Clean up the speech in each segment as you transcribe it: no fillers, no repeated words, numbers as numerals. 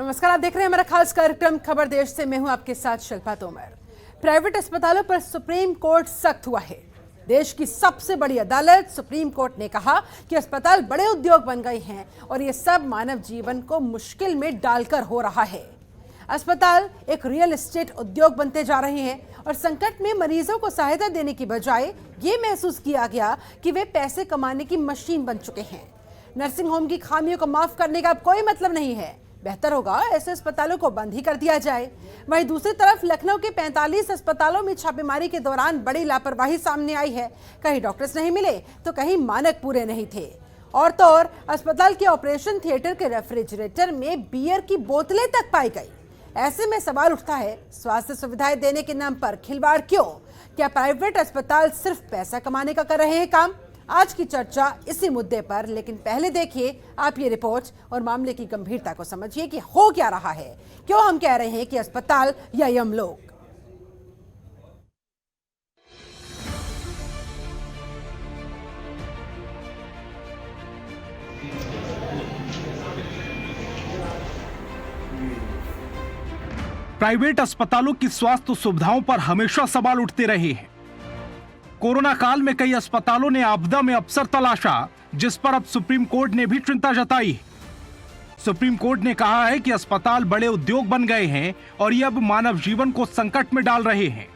नमस्कार, आप देख रहे हैं हमारा खास कार्यक्रम खबर देश से। मैं हूं आपके साथ शिल्पा तोमर। प्राइवेट अस्पतालों पर सुप्रीम कोर्ट सख्त हुआ है। देश की सबसे बड़ी अदालत सुप्रीम कोर्ट ने कहा कि अस्पताल बड़े उद्योग बन गए हैं और ये सब मानव जीवन को मुश्किल में डालकर हो रहा है। अस्पताल एक रियल एस्टेट उद्योग बनते जा रहे हैं और संकट में मरीजों को सहायता देने की बजाय ये महसूस किया गया कि वे पैसे कमाने की मशीन बन चुके हैं। नर्सिंग होम की खामियों को माफ करने का अब कोई मतलब नहीं है। बेहतर होगा ऐसे अस्पतालों को बंद ही कर दिया जाए। वहीं दूसरी तरफ लखनऊ के 45 अस्पतालों में छापेमारी के दौरान बड़ी लापरवाही सामने आई है। कहीं डॉक्टर्स नहीं मिले तो कहीं मानक पूरे नहीं थे। और तो और अस्पताल के ऑपरेशन थिएटर के रेफ्रिजरेटर में बियर की बोतलें तक पाई गई। ऐसे में सवाल उठता है, स्वास्थ्य सुविधाएं देने के नाम पर खिलवाड़ क्यों? क्या प्राइवेट अस्पताल सिर्फ पैसा कमाने का कर रहे हैं काम? आज की चर्चा इसी मुद्दे पर, लेकिन पहले देखिए आप ये रिपोर्ट और मामले की गंभीरता को समझिए कि हो क्या रहा है। क्यों हम कह रहे हैं कि अस्पताल या यमलोक? प्राइवेट अस्पतालों की स्वास्थ्य सुविधाओं पर हमेशा सवाल उठते रहे हैं। कोरोना काल में कई अस्पतालों ने आपदा में अवसर तलाशा, जिस पर अब सुप्रीम कोर्ट ने भी चिंता जताई है। सुप्रीम कोर्ट ने कहा है कि अस्पताल बड़े उद्योग बन गए हैं और ये अब मानव जीवन को संकट में डाल रहे हैं।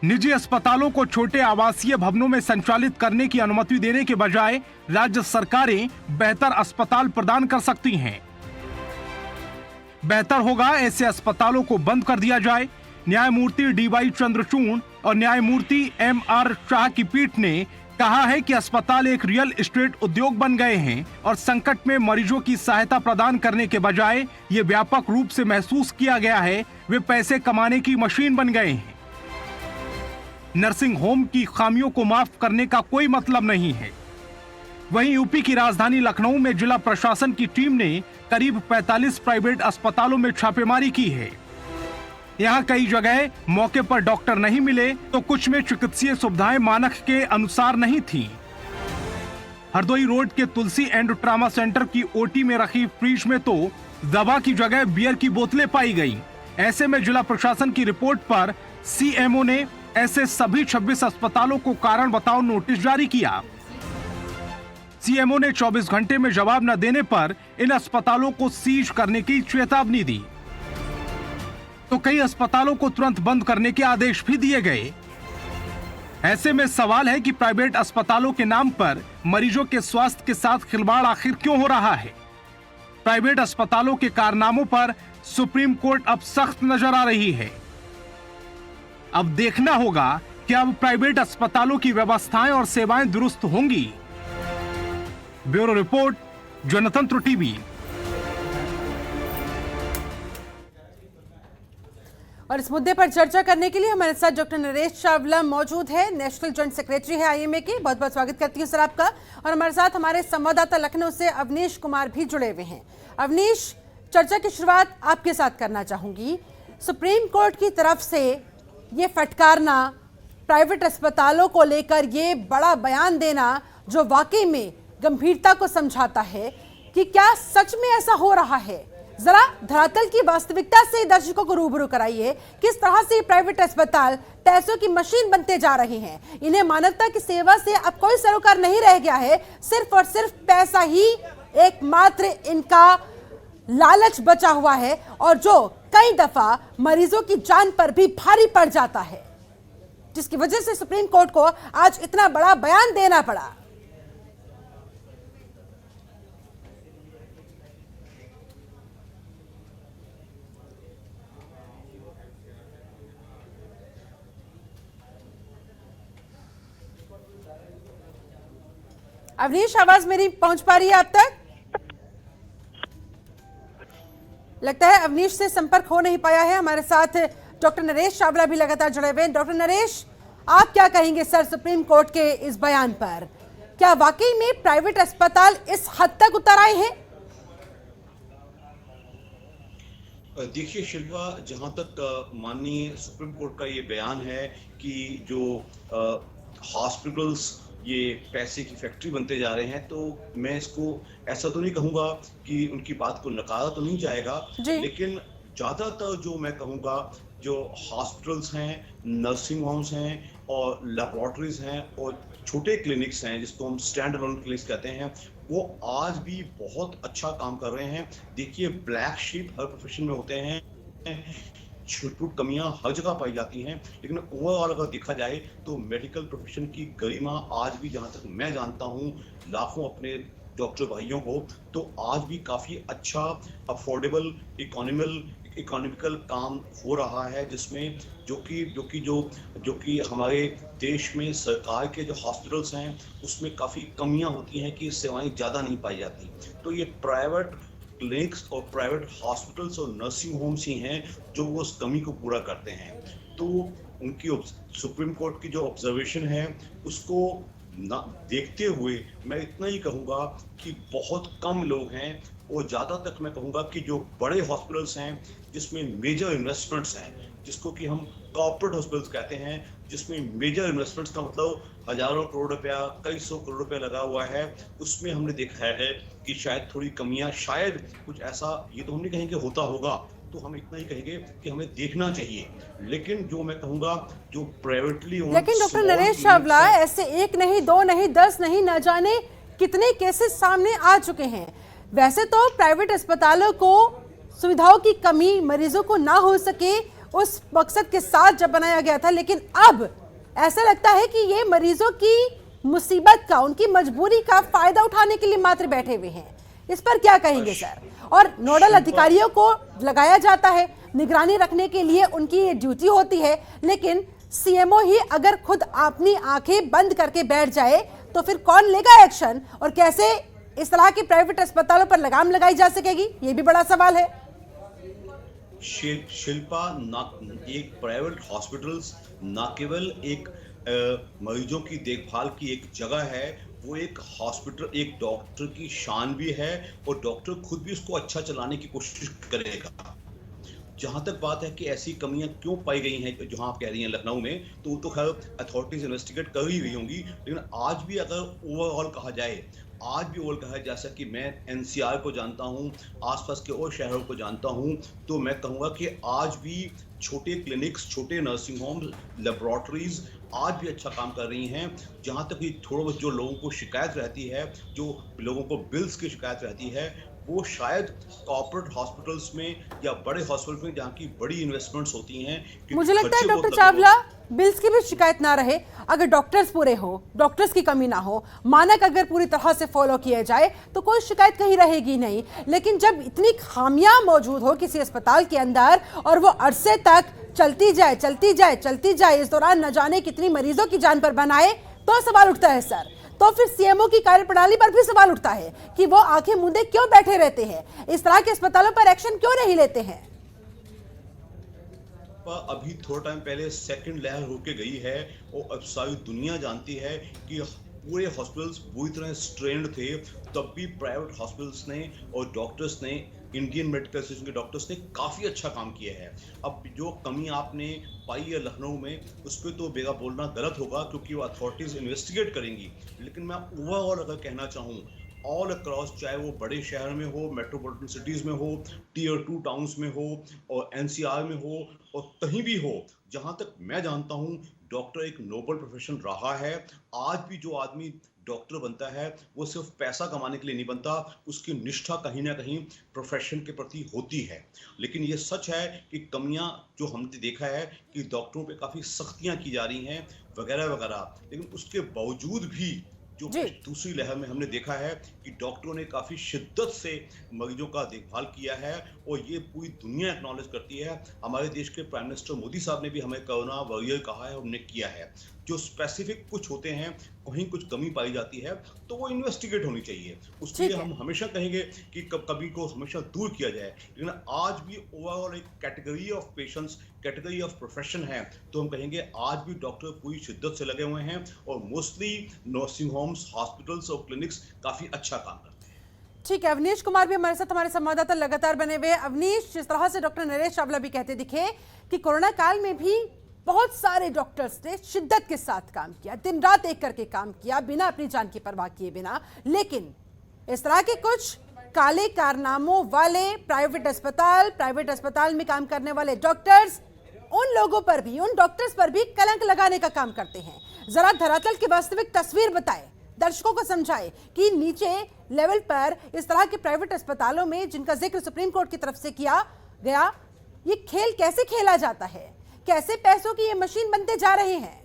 निजी अस्पतालों को छोटे आवासीय भवनों में संचालित करने की अनुमति देने के बजाय राज्य सरकारें बेहतर अस्पताल प्रदान कर सकती हैं। बेहतर होगा ऐसे अस्पतालों को बंद कर दिया जाए। न्यायमूर्ति डीवाई चंद्रचूड़ और न्यायमूर्ति एमआर शाह की पीठ ने कहा है कि अस्पताल एक रियल एस्टेट उद्योग बन गए हैं और संकट में मरीजों की सहायता प्रदान करने के बजाय ये व्यापक रूप से महसूस किया गया है वे पैसे कमाने की मशीन बन गए हैं। नर्सिंग होम की खामियों को माफ करने का कोई मतलब नहीं है। वहीं यूपी की राजधानी लखनऊ में जिला प्रशासन की टीम ने करीब 45 प्राइवेट अस्पतालों में छापेमारी की है। यहाँ कई जगह मौके पर डॉक्टर नहीं मिले तो कुछ में चिकित्सीय सुविधाएं मानक के अनुसार नहीं थीं। हरदोई रोड के तुलसी एंड ट्रामा सेंटर की ओटी में रखी फ्रिज में तो दवा की जगह बियर की बोतलें पाई गईं। ऐसे में जिला प्रशासन की रिपोर्ट पर सीएमओ ने ऐसे सभी 26 अस्पतालों को कारण बताओ नोटिस जारी किया। सीएमओ ने 24 घंटे में जवाब न देने पर इन अस्पतालों को सीज करने की चेतावनी दी, तो कई अस्पतालों को तुरंत बंद करने के आदेश भी दिए गए। ऐसे में सवाल है कि प्राइवेट अस्पतालों के नाम पर मरीजों के स्वास्थ्य के साथ खिलवाड़ आखिर क्यों हो रहा है? प्राइवेट अस्पतालों के कारनामों पर सुप्रीम कोर्ट अब सख्त नजर आ रही है। अब देखना होगा कि अब प्राइवेट अस्पतालों की व्यवस्थाएं और सेवाएं दुरुस्त होंगी। ब्यूरो रिपोर्ट, जनतंत्र टीवी। और इस मुद्दे पर चर्चा करने के लिए हमारे साथ डॉक्टर नरेश चावला मौजूद है, नेशनल जॉइंट सेक्रेटरी है आईएमए के। बहुत बहुत स्वागत करती हूँ सर आपका। और हमारे साथ हमारे संवाददाता लखनऊ से अवनीश कुमार भी जुड़े हुए हैं। अवनीश, चर्चा की शुरुआत आपके साथ करना चाहूंगी। सुप्रीम कोर्ट की तरफ से ये फटकारना, प्राइवेट अस्पतालों को लेकर ये बड़ा बयान देना जो वाकई में गंभीरता को समझाता है कि क्या सच में ऐसा हो रहा है। जरा धरातल की वास्तविकता से दर्शकों को रूबरू कराइए। किस तरह से प्राइवेट अस्पताल पैसों की मशीन बनते जा रहे हैं? इन्हें मानवता की सेवा से अब कोई सरोकार नहीं रह गया है। सिर्फ और सिर्फ पैसा ही एकमात्र इनका लालच बचा हुआ है, और जो कई दफा मरीजों की जान पर भी भारी पड़ जाता है, जिसकी वजह से सुप्रीम कोर्ट को आज इतना बड़ा बयान देना पड़ा। अवनीश, आवाज मेरी पहुंच पा रही है आप तक? लगता है अवनीश से संपर्क हो नहीं पाया है। हमारे साथ डॉक्टर नरेश चावला भी लगातार जुड़े हुए हैं। डॉक्टर नरेश, आप क्या कहेंगे सर सुप्रीम कोर्ट के इस बयान पर? क्या वाकई में प्राइवेट अस्पताल इस हद तक उतर आए हैं? देखिए शिल्पा, जहां तक माननीय सुप्रीम कोर्ट का ये बयान है कि जो हॉस्पिटल्स ये पैसे की फैक्ट्री बनते जा रहे हैं, तो मैं इसको ऐसा तो नहीं कहूँगा कि उनकी बात को नकारा तो नहीं जाएगा, जी। लेकिन ज़्यादातर जो मैं कहूँगा, जो हॉस्पिटल्स हैं, नर्सिंग होम्स हैं और लैबोरेटरीज हैं और छोटे क्लिनिक्स हैं, जिसको हम स्टैंड अलोन क्लिनिक्स कहते हैं, वो आज भी बहुत अच्छा काम कर रहे हैं। देखिए, ब्लैक शीप हर प्रोफेशन में होते हैं, छूट कमियां हर जगह पाई जाती हैं, लेकिन ओवरऑल अगर देखा जाए तो मेडिकल प्रोफेशन की गरिमा आज भी, जहां तक मैं जानता हूं, लाखों अपने डॉक्टर भाइयों को, तो आज भी काफी अच्छा अफोर्डेबल इकोनॉमिकल काम हो रहा है, जिसमें जो कि हमारे देश में सरकार के जो हॉस्पिटल्स हैं उसमें काफ़ी कमियां होती हैं कि सेवाएं ज़्यादा नहीं पाई जाती। तो ये प्राइवेट क्लिनिक्स और प्राइवेट हॉस्पिटल्स और नर्सिंग होम्स ही हैं जो वो उस कमी को पूरा करते हैं। तो उनकी सुप्रीम कोर्ट की जो ऑब्जर्वेशन है उसको ना देखते हुए मैं इतना ही कहूँगा कि बहुत कम लोग हैं, और ज़्यादा तक मैं कहूँगा कि जो बड़े हॉस्पिटल्स हैं जिसमें मेजर इन्वेस्टमेंट्स हैं, जिसको कि हम कॉर्पोरेट हॉस्पिटल्स कहते हैं, जिसमें मेजर इन्वेस्टमेंट्स का मतलब हजारों करोड़ रुपया, कई सौ करोड़ रुपया लगा हुआ है, उसमें हमने देखा है कि शायद थोड़ी कमियां, शायद कुछ ऐसा, ये तो हम नहीं कहेंगे होता होगा, तो हम इतना ही कहेंगे कि हमें देखना चाहिए। लेकिन जो मैं कहूँगा, जो प्राइवेटली, लेकिन डॉक्टर नरेश चावला, ऐसे एक नहीं, दो नहीं, 10 नहीं, न जाने कितने केसेस सामने आ चुके हैं। वैसे तो प्राइवेट अस्पतालों को सुविधाओं की कमी, मरीजों को ना हो सके, उस मकसद के साथ जब बनाया गया था, लेकिन अब ऐसा लगता है कि ये मरीजों की मुसीबत का, उनकी मजबूरी का फायदा उठाने के लिए मात्र बैठे हुए हैं। इस पर क्या कहेंगे सर? और नोडल अधिकारियों को लगाया जाता है, निगरानी रखने के लिए उनकी ये ड्यूटी होती है, लेकिन सीएमओ ही अगर खुद अपनी आंखें बंद करके बैठ जाए तो फिर कौन लेगा एक्शन, और कैसे इस तरह के प्राइवेट अस्पतालों पर लगाम लगाई जा सकेगी, ये भी बड़ा सवाल है। शिल्पा, एक प्राइवेट हॉस्पिटल्स न केवल एक मरीजों की देखभाल की एक जगह है, वो एक हॉस्पिटल, एक डॉक्टर की शान भी है, और डॉक्टर खुद भी उसको अच्छा चलाने की कोशिश करेगा। जहाँ तक बात है कि ऐसी कमियां क्यों पाई गई हैं जहाँ आप कह रही हैं लखनऊ में, तो खैर अथॉरिटीज इन्वेस्टिगेट कर ही रही होंगी, लेकिन आज भी अगर ओवरऑल कहा जाए, आज भी ओवरऑल कहा, जैसा कि मैं एनसीआर को जानता हूँ, आसपास के और शहरों को जानता हूँ, तो मैं कहूँगा कि आज भी छोटे क्लिनिक्स, छोटे नर्सिंग होम्स, लेबोरेटरीज आज भी अच्छा काम कर रही हैं। जहाँ तक कि थोड़ा बहुत जो लोगों को शिकायत रहती है, जो लोगों को बिल्स की शिकायत रहती है, वो शायद कॉर्पोरेट हॉस्पिटल्स में या बड़े हॉस्पिटल्स में, जहाँ की बड़ी इन्वेस्टमेंट्स होती हैं। मुझे लगता है डॉक्टर चावला, बिल्स की भी शिकायत ना रहे, अगर डॉक्टर्स पूरे हो, डॉक्टर्स की कमी ना हो, मानक अगर पूरी तरह से फॉलो किए जाए, तो कोई शिकायत कहीं रहेगी नहीं। लेकिन जब इतनी खामियां मौजूद हो किसी अस्पताल के अंदर, और वो अरसे तक चलती जाए, इस दौरान न जाने कितनी मरीजों की जान पर बनाए, तो सवाल उठता है सर। तो फिर सीएमओ की कार्यप्रणाली पर भी सवाल उठता है कि वो आंखें मूंदे क्यों बैठे रहते हैं, इस तरह के अस्पतालों पर एक्शन क्यों नहीं लेते हैं। अभी थोड़ा टाइम पहले सेकंड लहर होके गई है, और अब सारी दुनिया जानती है कि पूरे हॉस्पिटल्स पूरी तरह स्ट्रेन्ड थे, तब भी प्राइवेट हॉस्पिटल्स ने और डॉक्टर्स ने, इंडियन मेडिकल एसोसिएशन के डॉक्टर्स ने काफ़ी अच्छा काम किया है। अब जो कमी आपने पाई है लखनऊ में, उस पर तो बेगा बोलना गलत होगा, क्योंकि वो अथॉरिटीज़ इन्वेस्टिगेट करेंगी। लेकिन मैं ओवरऑल अगर कहना चाहूँ, ऑल अक्रॉस, चाहे वो बड़े शहर में हो, मेट्रोपॉलिटन सिटीज़ में हो, टीयर 2 टाउन्स में हो, और एनसीआर में हो, और कहीं भी हो, जहाँ तक मैं जानता हूँ, डॉक्टर एक नोबल प्रोफेशन रहा है। आज भी जो आदमी डॉक्टर बनता है, वो सिर्फ पैसा कमाने के लिए नहीं बनता, उसकी निष्ठा कहीं ना कहीं प्रोफेशन के प्रति होती है। लेकिन ये सच है कि कमियां जो हमने देखा है कि डॉक्टरों पे काफ़ी सख्तियां की जा रही हैं वगैरह वगैरह, लेकिन उसके बावजूद भी जो दूसरी लहर में हमने देखा है कि डॉक्टरों ने काफ़ी शिद्दत से मरीजों का देखभाल किया है, और ये पूरी दुनिया एक्नॉलेज करती है। हमारे देश के प्राइम मिनिस्टर मोदी साहब ने भी हमें कोरोना वॉरियर कहा है, हमने किया है। जो स्पेसिफिक कुछ होते हैं, कहीं कुछ कमी पाई जाती है, तो वो इन्वेस्टिगेट होनी चाहिए। उसके लिए हम हमेशा कहेंगे कि कभी को हमेशा दूर किया जाए, लेकिन आज भी ओवरऑल एक category of patients, category of profession है, तो हम कहेंगे आज भी डॉक्टर पूरी शिद्दत से लगे हुए हैं, और मोस्टली नर्सिंग होम्स, हॉस्पिटल्स और क्लिनिक्स काफ़ी अच्छा काम करते हैं। ठीक है, अवनीश कुमार भी हमारे साथ, हमारे संवाददाता लगातार बने हुए। अवनीश, जिस तरह से डॉक्टर नरेश चावला भी कहते दिखे कि कोरोना काल में भी बहुत सारे डॉक्टर्स ने शिद्दत के साथ काम किया, दिन रात एक करके काम किया, बिना अपनी जान की परवाह किए बिना। लेकिन इस तरह के कुछ काले कारनामों वाले प्राइवेट अस्पताल में काम करने वाले डॉक्टर्स, उन लोगों पर भी, उन डॉक्टर्स पर भी कलंक लगाने का काम करते हैं। जरा धरातल की वास्तविक तस्वीर बताएं, दर्शकों को समझाएं कि नीचे लेवल पर इस तरह के प्राइवेट अस्पतालों में जिनका जिक्र सुप्रीम कोर्ट की तरफ से किया गया, ये खेल कैसे खेला जाता है, कैसे पैसों की ये मशीन बनते जा रहे हैं।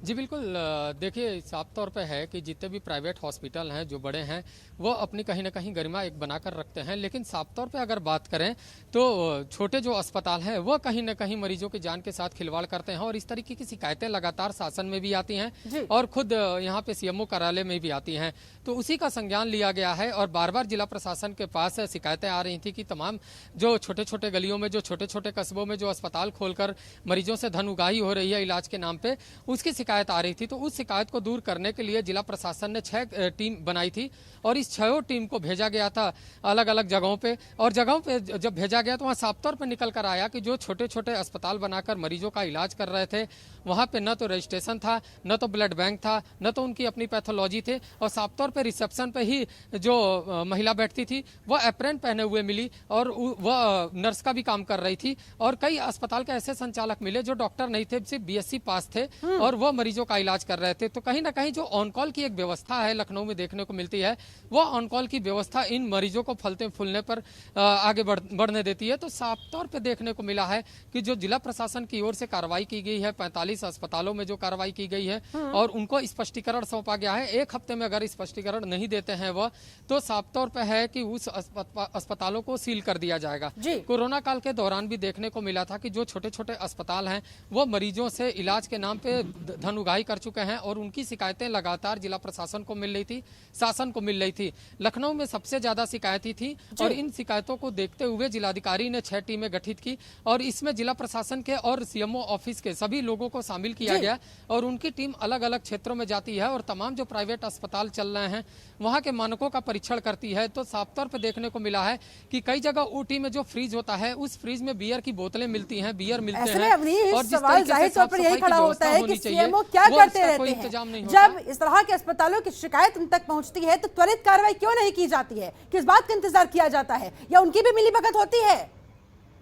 जी बिल्कुल, देखिए साफ तौर पे है कि जितने भी प्राइवेट हॉस्पिटल हैं जो बड़े हैं वो अपनी कहीं ना कहीं गरिमा एक बनाकर रखते हैं, लेकिन साफ तौर पे अगर बात करें तो छोटे जो अस्पताल हैं वो कहीं ना कहीं मरीजों की जान के साथ खिलवाड़ करते हैं और इस तरीके की शिकायतें लगातार शासन में भी आती हैं और खुद यहाँ पे सीएमओ कार्यालय में भी आती हैं। तो उसी का संज्ञान लिया गया है और बार बार जिला प्रशासन के पास शिकायतें आ रही थी कि तमाम जो छोटे छोटे गलियों में, जो छोटे छोटे कस्बों में जो अस्पताल खोलकर मरीजों से धन उगाही हो रही है इलाज के नाम पे, उसकी शिकायत आ रही थी। तो उस शिकायत को दूर करने के लिए जिला प्रशासन ने 6 टीम बनाई थी और इस 6 टीम को भेजा गया था अलग अलग जगहों पे। और जगहों पे जब भेजा गया तो वहाँ साफ तौर पर निकल कर आया कि जो छोटे छोटे अस्पताल बनाकर मरीजों का इलाज कर रहे थे वहाँ पे न तो रजिस्ट्रेशन था, न तो ब्लड बैंक था, न तो उनकी अपनी पैथोलॉजी थे। और साफ तौर पर रिसेप्शन पे ही जो महिला बैठती थी वह एप्रन पहने हुए मिली और वह नर्स का भी काम कर रही थी। और कई अस्पताल के ऐसे संचालक मिले जो डॉक्टर नहीं थे, सिर्फ बीएससी पास थे और वह मरीजों का इलाज कर रहे थे। तो कहीं ना कहीं जो ऑन कॉल की एक व्यवस्था है लखनऊ में देखने को मिलती है, वो ऑन कॉल की व्यवस्था इन मरीजों को फलते फूलने पर आगे बढ़ने देती है। तो साफ तौर पे देखने को मिला है कि जो जिला प्रशासन की ओर से कार्रवाई की गई है, 45 अस्पतालों में जो कार्रवाई की गई है और उनको स्पष्टीकरण सौंपा गया है। एक हफ्ते में अगर स्पष्टीकरण नहीं देते हैं वह, तो साफ तौर पे है कि उस अस्पतालों को सील कर दिया जाएगा। कोरोना काल के दौरान भी देखने को मिला था कि जो छोटे छोटे अस्पताल हैं वो मरीजों से इलाज के नाम पे धन उगाही कर चुके हैं और उनकी शिकायतें लगातार जिला प्रशासन को मिल रही थी, शासन को मिल रही थी। लखनऊ में सबसे ज्यादा शिकायतें थी और इन शिकायतों को देखते हुए जिलाधिकारी ने 6 टीमें गठित की और इसमें जिला प्रशासन के और सीएमओ ऑफिस के सभी लोगों को शामिल किया गया और उनकी टीम अलग अलग क्षेत्रों में जाती है और तमाम जो प्राइवेट अस्पताल चल रहे हैं वहां के मानकों का परीक्षण करती है। तो साफ तौर पर देखने को मिला है कि कई जगह ऊटी में जो फ्रीज होता है उस फ्रीज में बियर की बोतलें मिलती हैं, बियर मिलते हैं और जिस तरीके से साफ सफाई की व्यवस्था होनी चाहिए क्या करते रहते हैं। इंतजाम नहीं जब इस तरह के अस्पतालों की शिकायत उन तक पहुंचती है तो त्वरित कार्रवाई क्यों नहीं की जाती है, किस बात का इंतजार किया जाता है, या उनकी भी मिलीभगत होती है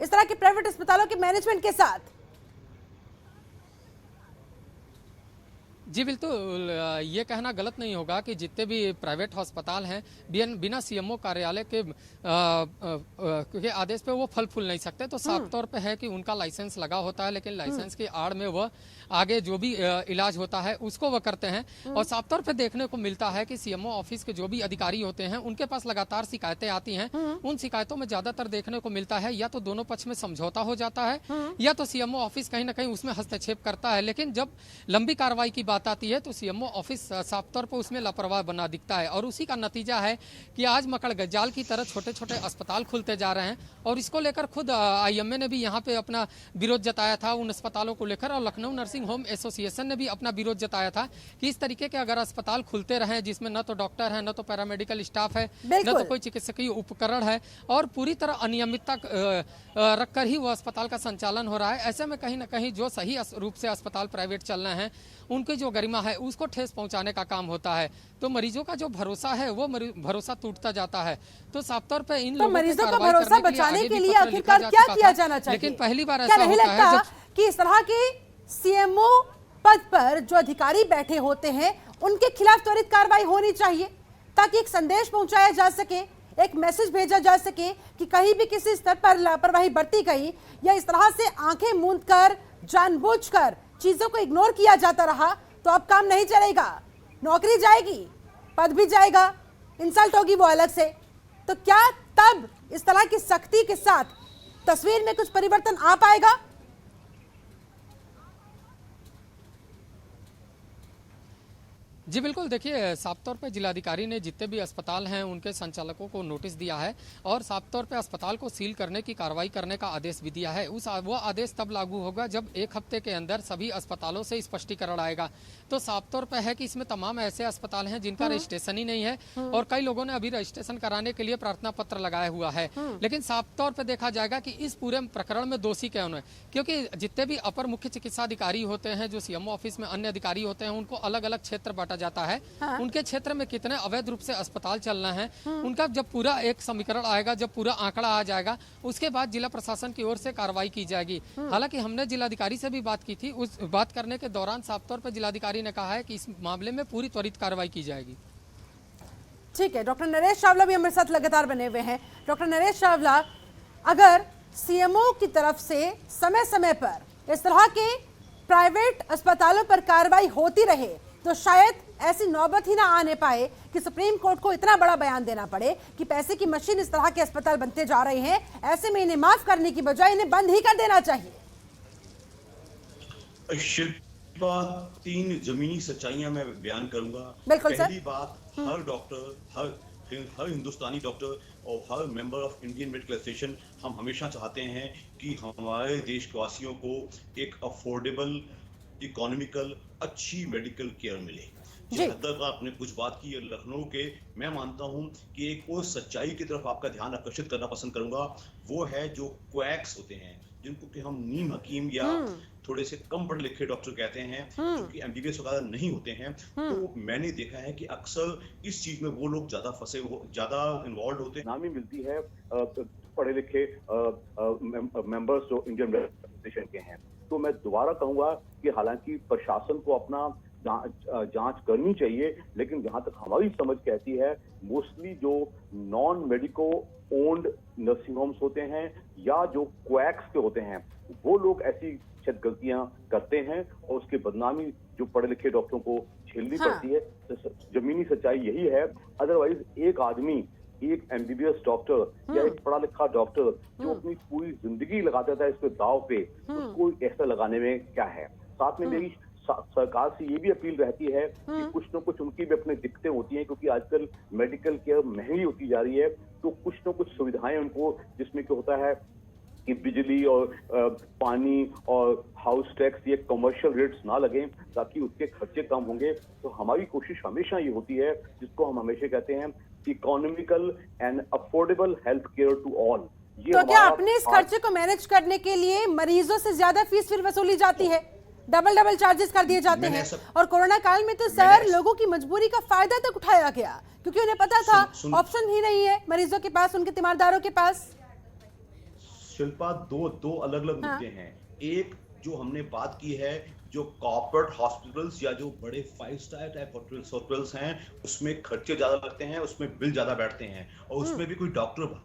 इस तरह के प्राइवेट अस्पतालों के मैनेजमेंट के साथ। जी बिल्कुल, ये कहना गलत नहीं होगा कि जितने भी प्राइवेट अस्पताल हैं बिना सीएमओ कार्यालय के आदेश पे वो फल फूल नहीं सकते। तो साफ तौर पे है कि उनका लाइसेंस लगा होता है, लेकिन लाइसेंस की आड़ में वह आगे जो भी इलाज होता है उसको वह करते हैं। और साफ तौर पे देखने को मिलता है कि सीएमओ ऑफिस के जो भी अधिकारी होते हैं उनके पास लगातार शिकायतें आती हैं। उन शिकायतों में ज्यादातर देखने को मिलता है या तो दोनों पक्ष में समझौता हो जाता है या तो सीएमओ ऑफिस कहीं ना कहीं उसमें हस्तक्षेप करता है। लेकिन जब लंबी कार्रवाई की बात आती है तो सीएमओ ऑफिस साफ तौर पर उसमें लापरवाह बना दिखता है और उसी का नतीजा है कि आज मकड़ गजाल की तरह छोटे छोटे अस्पताल खुलते जा रहे हैं। और इसको लेकर खुद आईएमए ने भी यहाँ पे अपना विरोध जताया था उन अस्पतालों को लेकर, और लखनऊ नर्सिंग होम एसोसिएशन ने भी अपना विरोध जताया था कि इस तरीके के अगर अस्पताल खुलते रहे जिसमें न तो डॉक्टर है, न तो पैरामेडिकल स्टाफ है, न तो कोई चिकित्सकीय उपकरण है और पूरी तरह अनियमितता रखकर ही वो अस्पताल का संचालन हो रहा है, ऐसे में कहीं ना कहीं जो सही रूप से अस्पताल प्राइवेट चल रहे हैं उनकी जो गरिमा है उसको ठेस पहुंचाने का काम होता है। तो मरीजों का जो भरोसा है वो भरोसा टूटता जाता है। तो साफ तौर पे इन लोगों मरीजों का भरोसा बचाने के लिए आखिरकार क्या किया जाना चाहिए? लेकिन पहली बार ऐसा नहीं होता है कि इस तरह के सीएमओ पद पर जो अधिकारी बैठे होते हैं उनके खिलाफ त्वरित कार्रवाई होनी चाहिए ताकि एक संदेश पहुंचाया जा सके, एक मैसेज भेजा जा सके कि कहीं भी किसी स्तर पर लापरवाही बरती गई या इस तरह से आंखें मूंदकर जानबूझकर चीजों को इग्नोर किया जाता रहा तो अब काम नहीं चलेगा, नौकरी जाएगी, पद भी जाएगा, इंसल्ट होगी वो अलग से। तो क्या तब इस तरह की सख्ती के साथ तस्वीर में कुछ परिवर्तन आ पाएगा? जी बिल्कुल, देखिए साफ तौर पे जिलाधिकारी ने जितने भी अस्पताल हैं उनके संचालकों को नोटिस दिया है और साफ तौर पे अस्पताल को सील करने की कार्रवाई करने का आदेश भी दिया है। वो आदेश तब लागू होगा जब 1 हफ्ते के अंदर सभी अस्पतालों से स्पष्टीकरण आएगा। तो साफ तौर पे है कि इसमें तमाम ऐसे अस्पताल हैं जिनका रजिस्ट्रेशन ही नहीं है और कई लोगों ने अभी रजिस्ट्रेशन कराने के लिए प्रार्थना पत्र लगाया हुआ है। लेकिन साफ तौर पर देखा जाएगा कि इस पूरे प्रकरण में दोषी कौन है, क्योंकि जितने भी अपर मुख्य चिकित्सा अधिकारी होते हैं, जो सीएमओ ऑफिस में अन्य अधिकारी होते हैं, उनको अलग अलग क्षेत्र बांटा जाता है। हाँ। उनके क्षेत्र में कितने अवैध रूप से अस्पताल चलना है, उनका जब पूरा एक समीकरण आएगा, जब पूरा आंकड़ा आ जाएगा, उसके बाद जिला प्रशासन की ओर से कार्रवाई की जाएगी। हालांकि हमने जिलाधिकारी से भी बात की थी, उस बात करने के दौरान साफ तौर पर जिलाधिकारी ने कहा है कि इस मामले में पूरी त्वरित कार्रवाई की जाएगी। ठीक है, डॉक्टर नरेश चावला भी हमारे साथ लगातार बने हुए हैं। डॉक्टर नरेश चावला, अगर सीएमओ की तरफ से समय समय पर इस तरह के प्राइवेट अस्पतालों पर कार्रवाई होती रहे तो शायद ऐसी नौबत ही ना आने पाए कि सुप्रीम कोर्ट को इतना बड़ा बयान देना पड़े कि पैसे की मशीन इस तरह के अस्पताल बनते जा रहे हैं, ऐसे में इन्हें माफ करने की बजाय इन्हें बंद ही कर देना चाहिए। शिल्पा, 3 जमीनी सच्चाइयां मैं बयान करूंगा। बिल्कुल सर। पहली बात, हर डॉक्टर, हर हिंदुस्तानी डॉक्टर और हर member of Indian medical association, हम हमेशा चाहते हैं कि हमारे देशवासियों को एक अफोर्डेबल, इकोनॉमिकल, अच्छी मेडिकल केयर मिले। जहां तक आपने कुछ बात की लखनऊ के, मैं मानता हूं कि एक और सच्चाई की तरफ आपका ध्यान आकर्षित करना पसंद करूंगा, वो है जो क्वैक्स होते हैं, जिनको कि हम नीम हकीम या थोड़े से कम पढ़े लिखे डॉक्टर कहते हैं, जो कि एमबीबीएस वगैरह नहीं होते हैं। तो मैंने देखा है कि अक्सर इस चीज में वो लोग ज्यादा इन्वॉल्व होते हैं। नामी मिलती है पढ़े लिखे मेंबर्स जो इंडियन मेडिकल एसोसिएशन के हैं। तो मैं दोबारा कहूंगा कि हालांकि प्रशासन को अपना जांच करनी चाहिए, लेकिन जहां तक हमारी समझ कहती है, मोस्टली जो non medico owned nursing homes होते हैं या जो क्वैक्स के होते हैं, वो लोग ऐसी गलतियां करते हैं और उसकी बदनामी जो पढ़े लिखे डॉक्टरों को झेलनी पड़ती है। तो जमीनी सच्चाई यही है। अदरवाइज एक आदमी, एक एमबीबीएस डॉक्टर या एक पढ़ा लिखा डॉक्टर जो अपनी पूरी जिंदगी लगा देता है इस पे दाव पे, उसको ऐसा लगाने में क्या है। साथ में मेरी सरकार से ये भी अपील रहती है कि कुछ न कुछ उनकी भी अपनी दिक्कतें होती हैं, क्योंकि आजकल मेडिकल केयर महंगी होती जा रही है। तो कुछ न कुछ सुविधाएं उनको, जिसमें क्या होता है कि बिजली और पानी और हाउस टैक्स ये कमर्शियल रेट्स ना लगें, ताकि उसके खर्चे कम होंगे। तो हमारी कोशिश हमेशा ये होती है, जिसको हम हमेशा कहते हैं, economical and affordable health care to all. तो क्या अपने इस खर्चे को मैनेज करने के लिए मरीजों से ज्यादा फीस फिर वसूली जाती है, डबल चार्जेस कर दिए जाते हैं? और कोरोना काल में तो सर लोगों की मजबूरी का फायदा तक उठाया गया, क्योंकि उन्हें पता था ऑप्शन ही नहीं है मरीजों के पास, उनके तीमारदारों के पास। शिल्पा, दो अलग अलग मुद्दे हैं। एक जो हमने बात की है, जो कॉर्पोरेट हॉस्पिटल्स या जो बड़े 5 स्टार टाइप हॉस्पिटल्स हैं, उसमें खर्चे ज्यादा लगते हैं, उसमें बिल ज्यादा बैठते हैं, और उसमें भी कोई डॉक्टर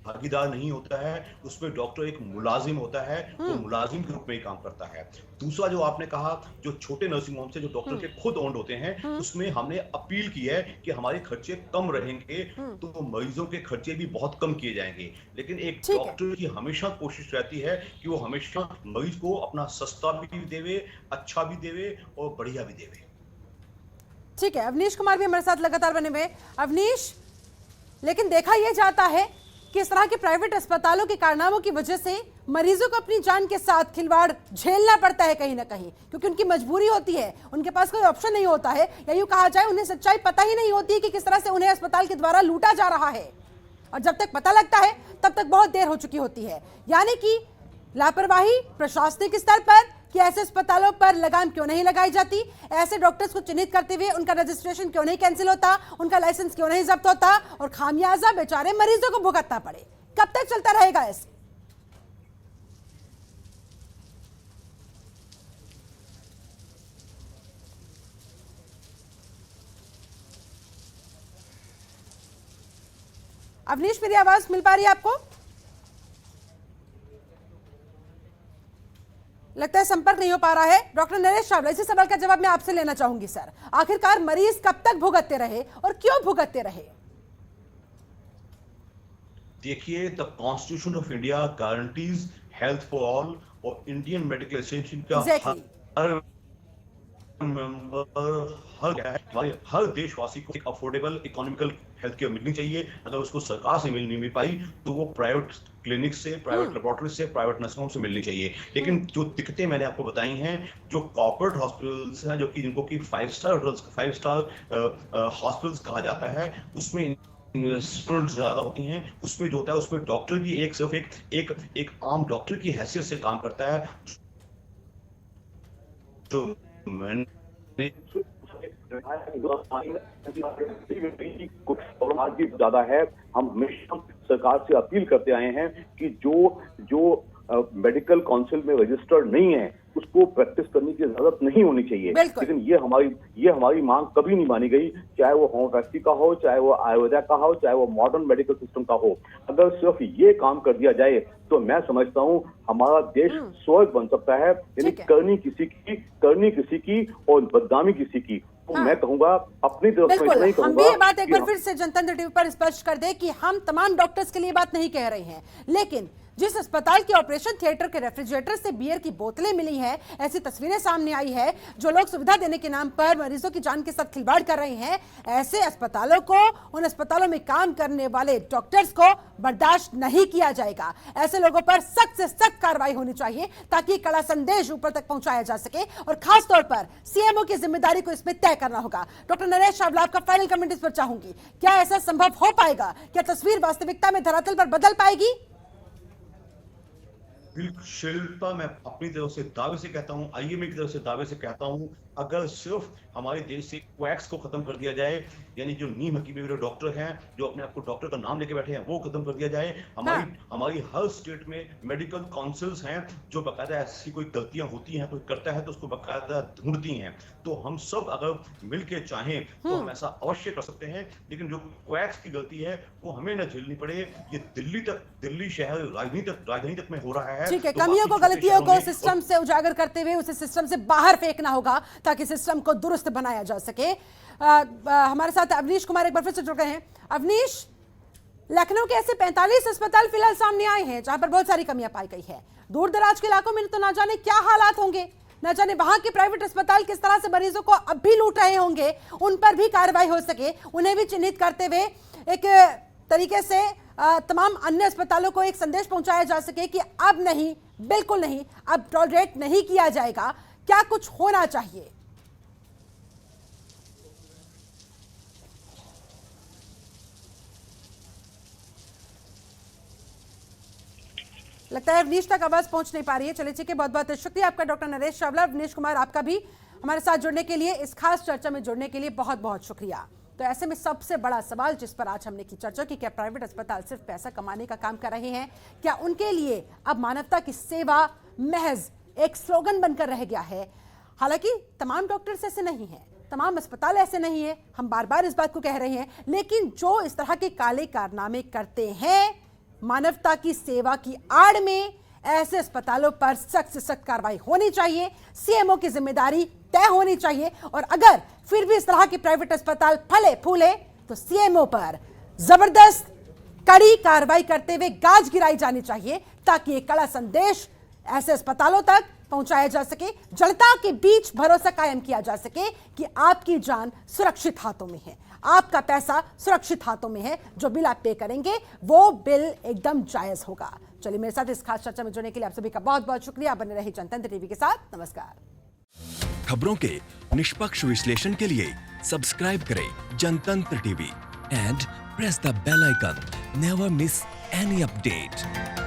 भागीदार नहीं होता है, उसमें डॉक्टर एक मुलाजिम होता है, वो मुलाजिम के रूप में ही काम करता है। दूसरा जो आपने कहा, जो छोटे नर्सिंग होम से जो डॉक्टर के खुद ओन्ड होते हैं, उसमें हमने अपील की है कि हमारे खर्चे कम रहेंगे तो मरीजों के खर्चे भी बहुत कम किए जाएंगे। लेकिन एक डॉक्टर की हमेशा कोशिश रहती है कि वो हमेशा मरीज को अपना सस्ता भी देवे, अच्छा भी देवे और बढ़िया भी देवे। ठीक है, अवनीश कुमार भी हमारे साथ लगातार बने हुए। अवनीश, लेकिन देखा यह जाता है कि इस तरह के प्राइवेट अस्पतालों के कारनामों की वजह से मरीजों को अपनी जान के साथ खिलवाड़ झेलना पड़ता है कहीं ना कहीं, क्योंकि उनकी मजबूरी होती है, उनके पास कोई ऑप्शन नहीं होता है, या यूं कहा जाए उन्हें सच्चाई पता ही नहीं होती कि किस तरह से उन्हें अस्पताल के द्वारा लूटा जा रहा है, और जब तक पता लगता है तब तक बहुत देर हो चुकी होती है। यानी कि लापरवाही प्रशासनिक स्तर पर कि ऐसे अस्पतालों पर लगाम क्यों नहीं लगाई जाती, ऐसे डॉक्टर्स को चिन्हित करते हुए उनका रजिस्ट्रेशन क्यों नहीं कैंसिल होता, उनका लाइसेंस क्यों नहीं जब्त होता, और खामियाजा बेचारे मरीजों को भुगतना पड़े। कब तक चलता रहेगा ऐसे? अवनीश, मेरी आवाज मिल पा रही है आपको? लगता है संपर्क नहीं हो पा रहा है। डॉक्टर नरेश चावला, इसी सवाल का जवाब मैं आपसे लेना चाहूंगी सर। आखिरकार मरीज कब तक भुगतते रहे और क्यों भुगतते रहे? देखिए, the constitution of India guarantees health for all, और इंडियन मेडिकल एसोसिएशन का मेंबर हर देशवासी को एक अफोर्डेबल इकोनॉमिकल हेल्थ केयर मिलनी चाहिए। अगर उसको सरकार से नहीं मिल पाई तो वो प्राइवेट क्लिनिक से, प्राइवेट लेबोरेटरी से, प्राइवेट नर्सिंग होम से मिलनी चाहिए। लेकिन जो दिक्कतें मैंने आपको बताई हैं, जो कॉर्पोरेट हॉस्पिटल्स हैं, जो कि जिनको कि 5 स्टार हॉस्पिटल्स कहा जाता है, उसमें इन्वेस्टमेंट ज्यादा होती हैं। उसमें जो होता है उसमें डॉक्टर भी सिर्फ एक आम डॉक्टर की हैसियत से काम करता है। तो मैंने कुछ प्रॉब्लम आज भी ज्यादा है। हम हमेशा सरकार से अपील करते आए हैं कि जो मेडिकल काउंसिल में रजिस्टर्ड नहीं है उसको प्रैक्टिस करने की जरूरत नहीं होनी चाहिए। लेकिन ये हमारी मांग कभी नहीं मानी गई, चाहे वो होम्योपैथी का हो, चाहे वो आयुर्वेदा का हो, चाहे वो मॉडर्न मेडिकल सिस्टम का हो। अगर सिर्फ ये काम कर दिया जाए तो मैं समझता हूँ हमारा देश स्वर्ग बन सकता है। यानी करनी किसी की और बदनामी किसी की। तो मैं कहूंगा अपनी तरफ से नहीं कहूंगा। हम भी ये बात एक बार फिर से जनतंत्र टीवी पर स्पष्ट कर दे कि हम तमाम डॉक्टर्स के लिए बात नहीं कह रहे हैं, लेकिन जिस अस्पताल के ऑपरेशन थिएटर के रेफ्रिजरेटर से बियर की बोतलें मिली है, ऐसी तस्वीरें सामने आई है, जो लोग सुविधा देने के नाम पर मरीजों की जान के साथ खिलवाड़ कर रहे हैं, ऐसे अस्पतालों को, उन अस्पतालों में काम करने वाले डॉक्टर्स को बर्दाश्त नहीं किया जाएगा। ऐसे लोगों पर सख्त से सख्त कार्रवाई होनी चाहिए ताकि कड़ा संदेश ऊपर तक पहुंचाया जा सके, और खासतौर पर सीएमओ की जिम्मेदारी को इसमें तय करना होगा। डॉक्टर नरेश चावला, आपका फाइनल कमेंट इस पर चाहूंगी। क्या ऐसा संभव हो पाएगा? क्या तस्वीर वास्तविकता में धरातल पर बदल पाएगी? शिल्पा, मैं अपनी तरफ से दावे से कहता हूँ, आईएमए की तरफ से दावे से कहता हूँ, अगर सिर्फ हमारे देश से क्वैक्स को खत्म कर दिया जाए, यानी जो नीम हकीमी वाले डॉक्टर हैं, जो अपने आप को डॉक्टर का नाम लेके बैठे हैं, वो खत्म कर दिया जाए। हमारी हर स्टेट में मेडिकल काउंसिल्स हैं जो बकायदा ऐसी कोई गलतियां होती हैं, कोई करता है तो उसको बकायदा ढूंढती हैं। तो हम सब अगर मिलके चाहें तो हम ऐसा अवश्य कर सकते हैं। लेकिन जो क्वैक्स की गलती है वो हमें न झेलनी पड़े। ये दिल्ली शहर राजधानी तक में हो रहा है। ठीक है, कमियों को, गलतियों को सिस्टम से उजागर करते हुए उसे सिस्टम से बाहर फेंकना होगा ताकि सिस्टम को दुरुस्त बनाया जा सके। हमारे साथ अवनीश कुमार एक बार फिर से जुड़ गए हैं। अवनीश, लखनऊ के ऐसे 45 अस्पताल फिलहाल सामने आए हैं जहां पर बहुत सारी कमियां पाई गई है। दूर दराज के इलाकों में तो ना जाने क्या हालात होंगे, ना जाने वहां के प्राइवेट अस्पताल किस तरह से मरीजों को अब भी लूट रहे होंगे। उन पर भी कार्रवाई हो सके, उन्हें भी चिन्हित करते हुए एक तरीके से तमाम अन्य अस्पतालों को एक संदेश पहुंचाया जा सके कि अब नहीं, बिल्कुल नहीं, अब टॉलरेट नहीं किया जाएगा। क्या कुछ होना चाहिए? लगता है अवनीश तक आवाज पहुंच नहीं पा रही है। चलिए ठीक है, बहुत बहुत शुक्रिया आपका डॉक्टर नरेश चावला। अवनीश कुमार, आपका भी हमारे साथ जुड़ने के लिए, इस खास चर्चा में जुड़ने के लिए बहुत बहुत शुक्रिया। तो ऐसे में सबसे बड़ा सवाल जिस पर आज हमने की चर्चा की, क्या प्राइवेट अस्पताल सिर्फ पैसा कमाने का काम कर रहे हैं? क्या उनके लिए अब मानवता की सेवा महज एक स्लोगन बनकर रह गया है? हालांकि तमाम डॉक्टर्स ऐसे नहीं हैं, तमाम अस्पताल ऐसे नहीं है, हम बार बार इस बात को कह रहे हैं, लेकिन जो इस तरह के काले कारनामे करते हैं मानवता की सेवा की आड़ में, ऐसे अस्पतालों पर सख्त से सख्त कार्रवाई होनी चाहिए। सीएमओ की जिम्मेदारी तय होनी चाहिए, और अगर फिर भी इस तरह के प्राइवेट अस्पताल फले फूले तो सीएमओ पर जबरदस्त कड़ी कार्रवाई करते हुए गाज गिराई जानी चाहिए ताकि एक कड़ा संदेश ऐसे अस्पतालों तक पहुंचाया जा सके, जनता के बीच भरोसा कायम किया जा सके कि आपकी जान सुरक्षित हाथों में है, आपका पैसा सुरक्षित हाथों में है, जो बिल आप पे करेंगे वो बिल एकदम जायज होगा। चलिए, मेरे साथ इस खास चर्चा में जुड़ने के लिए आप सभी का बहुत बहुत शुक्रिया। बने रहिए जनतंत्र टीवी के साथ। नमस्कार। खबरों के निष्पक्ष विश्लेषण के लिए सब्सक्राइब करें Jantantra TV and press the bell icon. Never miss any update.